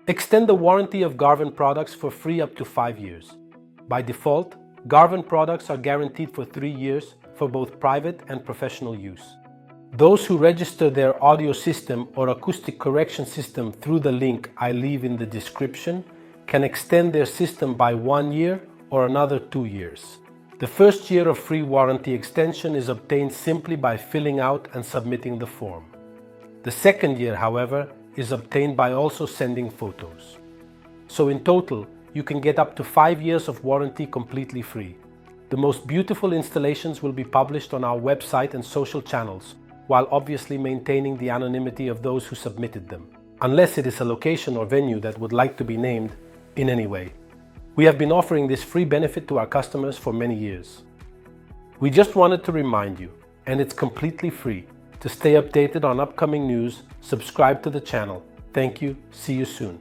Extend the warranty of Garvan products for free up to 5 years. By default, Garvan products are guaranteed for 3 years for both private and professional use. Those who register their audio system or acoustic correction system through the link I leave in the description can extend their system by 1 year or another 2 years. The first year of free warranty extension is obtained simply by filling out and submitting the form. The second year, however, is obtained by also sending photos. So in total, you can get up to 5 years of warranty completely free. The most beautiful installations will be published on our website and social channels, while obviously maintaining the anonymity of those who submitted them, unless it is a location or venue that would like to be named in any way. We have been offering this free benefit to our customers for many years. We just wanted to remind you, and it's completely free, to stay updated on upcoming news, subscribe to the channel. Thank you, see you soon.